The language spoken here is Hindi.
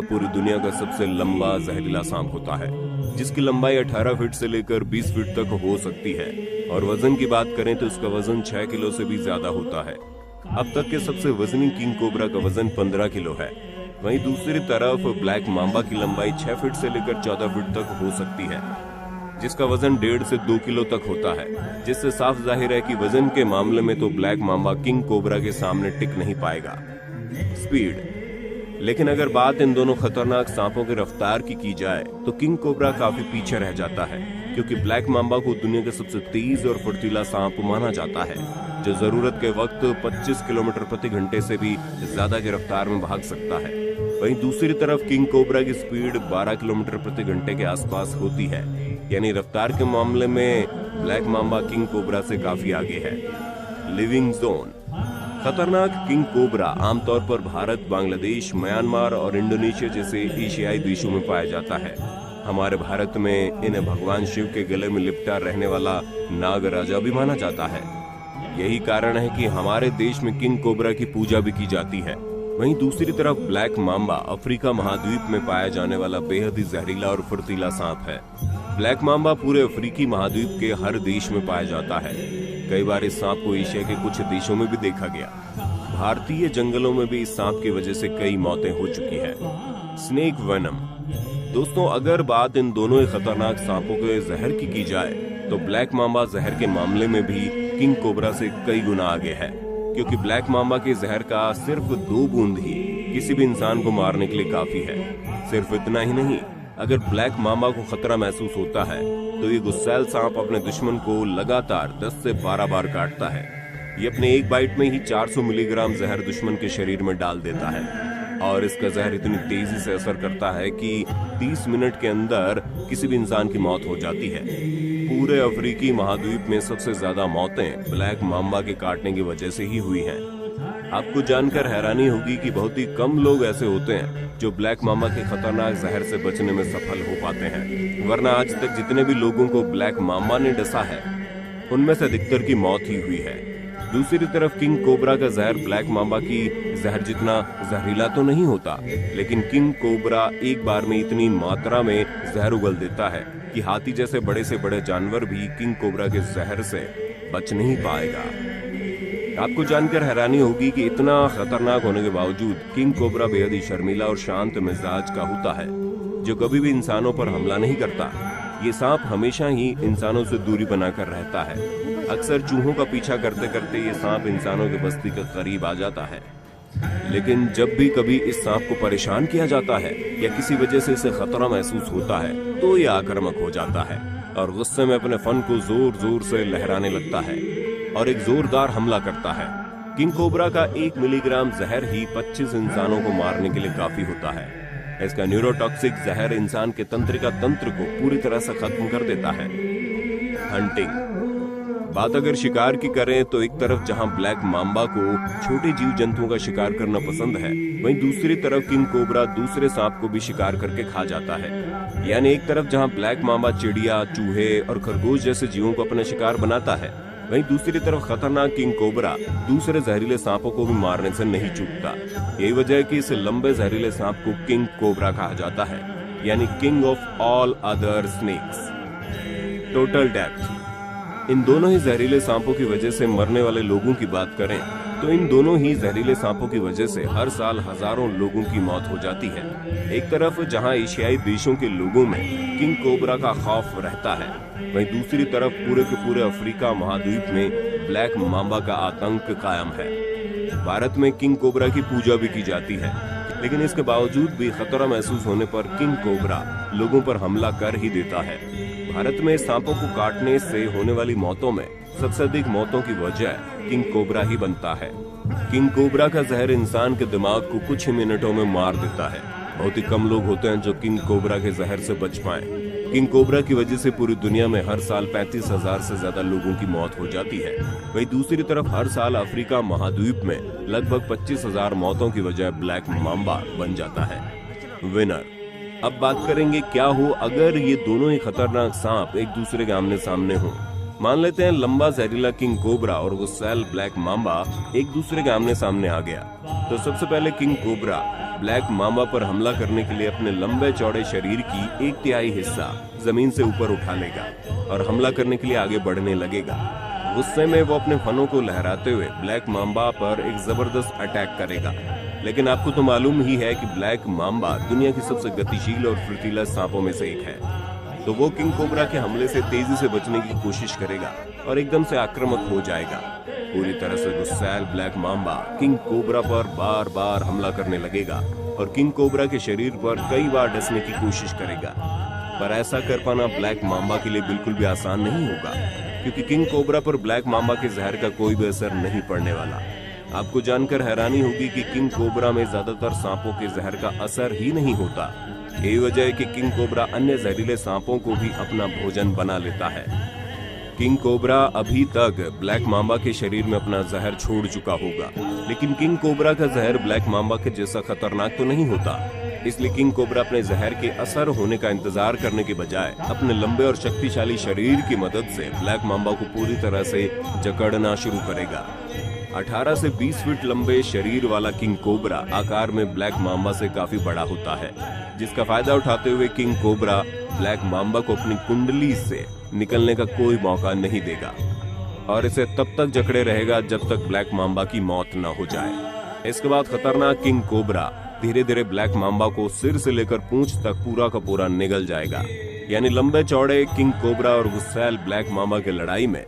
पूरी दुनिया का सबसे लंबा जहरीला सांप होता है, जिसकी लंबाई 18 फीट से लेकर 20 फीट तक हो सकती है। और वजन की बात करें तो इसका वजन 6 किलो से भी ज्यादा होता है। अब तक के सबसे वजनी किंग कोबरा का वजन 15 किलो है। वहीं दूसरी तरफ ब्लैक मांबा की लंबाई 6 फीट से लेकर 14 फीट तक हो सकती है, जिसका वजन 1.5 से 2 किलो तक होता है, जिससे साफ जाहिर है कि वजन के मामले में तो ब्लैक मांबा किंग कोबरा के सामने टिक नहीं पाएगा। स्पीड। लेकिन अगर बात इन दोनों खतरनाक सांपों की रफ्तार की जाए तो किंग कोबरा काफी पीछे रह जाता है, क्योंकि ब्लैक मांबा को दुनिया का सबसे तेज और फुर्तीला सांप माना जाता है, जो जरूरत के वक्त 25 किलोमीटर प्रति घंटे से भी ज्यादा की रफ्तार में भाग सकता है। वहीं दूसरी तरफ किंग कोबरा की स्पीड 12 किलोमीटर प्रति घंटे के आसपास होती है, यानी रफ्तार के मामले में ब्लैक मांबा किंग कोबरा से काफी आगे है। Living zone. खतरनाक किंग कोबरा आमतौर पर भारत, बांग्लादेश, म्यांमार और इंडोनेशिया जैसे एशियाई देशों में पाया जाता है। हमारे भारत में इन्हें भगवान शिव के गले में लिपटा रहने वाला नाग राजा भी माना जाता है। यही कारण है कि हमारे देश में किंग कोबरा की पूजा भी की जाती है। वहीं दूसरी तरफ ब्लैक मांबा अफ्रीका महाद्वीप में पाया जाने वाला बेहद ही जहरीला और फुर्तीला सांप है। ब्लैक मांबा पूरे अफ्रीकी महाद्वीप के हर देश में पाया जाता है। कई बार इस सांप को एशिया के कुछ देशों में भी देखा गया। भारतीय जंगलों में भी इस सांप की वजह से कई मौतें हो चुकी हैं। Snake venom. दोस्तों, अगर बात इन दोनों ही खतरनाक सांपों के जहर की जाए तो ब्लैक मांबा जहर के मामले में भी किंग कोबरा से कई गुना आगे है, क्योंकि ब्लैक मांबा के जहर का सिर्फ 2 बूंद ही किसी भी इंसान को मारने के लिए काफी है। सिर्फ इतना ही नहीं, अगर ब्लैक मांबा को खतरा महसूस होता है तो ये गुस्सैल सांप अपने दुश्मन को लगातार 10 से 12 बार काटता है। ये अपने एक बाइट में ही 400 मिलीग्राम जहर दुश्मन के शरीर में डाल देता है, और इसका जहर इतनी तेजी से असर करता है कि 30 मिनट के अंदर किसी भी इंसान की मौत हो जाती है। पूरे अफ्रीकी महाद्वीप में सबसे ज्यादा मौतें ब्लैक मांबा के काटने की वजह से ही हुई हैं। आपको जानकर हैरानी होगी कि बहुत ही कम लोग ऐसे होते हैं जो ब्लैक मांबा के खतरनाक जहर से बचने में सफल हो पाते हैं, वरना आज तक जितने भी लोगों को ब्लैक मांबा ने डसा है उनमें से अधिकतर की मौत ही हुई है। दूसरी तरफ किंग कोबरा का जहर ब्लैक मांबा की जहर जितना जहरीला तो नहीं होता, लेकिन किंग कोबरा एक बार में इतनी मात्रा में जहर उगल देता है कि हाथी जैसे बड़े से बड़े जानवर भी किंग कोबरा के जहर से बच नहीं पाएगा। आपको जानकर हैरानी होगी कि इतना खतरनाक होने के बावजूद किंग कोबरा बेहद ही शर्मीला और शांत मिजाज का होता है, जो कभी भी इंसानों पर हमला नहीं करता। ये सांप हमेशा ही इंसानों से दूरी बनाकर रहता है। अक्सर चूहों का पीछा करते करते ये सांप इंसानों की बस्ती के करीब आ जाता है, लेकिन जब भी कभी इस सांप को परेशान किया जाता है या किसी वजह से इसे खतरा महसूस होता है तो ये आक्रामक हो जाता है और गुस्से में अपने फन को जोर जोर से लहराने लगता है और एक जोरदार हमला करता है। किंग कोबरा का 1 मिलीग्राम जहर ही 25 इंसानों को मारने के लिए काफी होता है। इसका न्यूरोटॉक्सिक जहर इंसान के तंत्रिका तंत्र को पूरी तरह से खत्म कर देता है। हंटिंग। बात अगर शिकार की करें तो एक तरफ जहां ब्लैक मांबा को छोटे जीव जंतुओं का शिकार करना पसंद है, वहीं दूसरी तरफ किंग कोबरा दूसरे सांप को भी शिकार करके खा जाता है। यानी एक तरफ जहां ब्लैक मांबा चिड़िया, चूहे और खरगोश जैसे जीवों को अपना शिकार बनाता है, वहीं दूसरी तरफ खतरनाक किंग कोबरा दूसरे जहरीले सांपों को भी मारने से नहीं चूकता। यही वजह है कि इस लंबे जहरीले सांप को किंग कोबरा कहा जाता है, यानी king of all other snakes. Total death. इन दोनों ही जहरीले सांपों की वजह से मरने वाले लोगों की बात करें तो इन दोनों ही जहरीले सांपों की वजह से हर साल हजारों लोगों की मौत हो जाती है। एक तरफ जहां एशियाई देशों के लोगों में किंग कोबरा का खौफ रहता है, वहीं दूसरी तरफ पूरे के पूरे अफ्रीका महाद्वीप में ब्लैक मांबा का आतंक कायम है। भारत में किंग कोबरा की पूजा भी की जाती है, लेकिन इसके बावजूद भी खतरा महसूस होने पर किंग कोबरा लोगों पर हमला कर ही देता है। भारत में सांपों को काटने से होने वाली मौतों में सबसे अधिक मौतों की वजह किंग कोबरा ही बनता है। किंग कोबरा का जहर इंसान के दिमाग को कुछ ही मिनटों में मार देता है। बहुत ही कम लोग होते हैं जो किंग कोबरा के जहर से बच पाएं। किंग कोबरा की वजह से पूरी दुनिया में हर साल 35,000 से ज्यादा लोगों की मौत हो जाती है। वहीं दूसरी तरफ हर साल अफ्रीका महाद्वीप में लगभग 25,000 मौतों की वजह ब्लैक मांबा बन जाता है। विनर। अब बात करेंगे क्या हो अगर ये दोनों ही खतरनाक सांप एक दूसरे के आमने सामने हों। मान लेते हैं लंबा जहरीला किंग कोबरा और गुस्सैल ब्लैक मांबा एक दूसरे के आमने सामने आ गया, तो सबसे पहले किंग कोबरा ब्लैक मांबा पर हमला करने के लिए अपने लंबे चौड़े शरीर की 1/3 हिस्सा जमीन से ऊपर उठा लेगा और हमला करने के लिए आगे बढ़ने लगेगा। गुस्से में वो अपने फनों को लहराते हुए ब्लैक मांबा पर एक जबरदस्त अटैक करेगा। लेकिन आपको तो मालूम ही है कि ब्लैक मांबा दुनिया की सबसे गतिशील और फुर्तीला सांपों में से एक है, तो वो किंग कोबरा के हमले से तेजी से बचने की कोशिश करेगा और एकदम से आक्रामक हो जाएगा। पूरी तरह से गुस्सैल ब्लैक मांबा किंग कोबरा पर बार बार हमला करने लगेगा और किंग कोबरा के शरीर पर कई बार डसने की कोशिश करेगा। पर ऐसा कर पाना ब्लैक मांबा के लिए बिल्कुल भी आसान नहीं होगा, क्योंकि किंग कोबरा पर ब्लैक मांबा के जहर का कोई भी असर नहीं पड़ने वाला। आपको जानकर हैरानी होगी कि किंग कोबरा में ज्यादातर सांपों के जहर का असर ही नहीं होता। यही वजह है कि किंग कोबरा अन्य जहरीले सांपों को भी अपना भोजन बना लेता है। किंग कोबरा अभी तक ब्लैक मांबा के शरीर में अपना जहर छोड़ चुका होगा, लेकिन किंग कोबरा का जहर ब्लैक मांबा के जैसा खतरनाक तो नहीं होता। इसलिए किंग कोबरा अपने जहर के असर होने का इंतजार करने के बजाय अपने लंबे और शक्तिशाली शरीर की मदद से ब्लैक मांबा को पूरी तरह से जकड़ना शुरू करेगा। 18 से 20 फीट लंबे शरीर वाला किंग कोबरा आकार में ब्लैक मांबा से काफी बड़ा होता है, जिसका फायदा उठाते हुए किंग कोबरा ब्लैक मांबा को अपनी कुंडली से निकलने का कोई मौका नहीं देगा और इसे तब तक जकड़े रहेगा जब तक ब्लैक मांबा की मौत न हो जाए। इसके बाद खतरनाक किंग कोबरा धीरे धीरे ब्लैक मांबा को सिर से लेकर पूंछ तक पूरा का पूरा निगल जाएगा। यानी लंबे चौड़े किंग कोबरा और गुस्सैल ब्लैक मांबा की लड़ाई में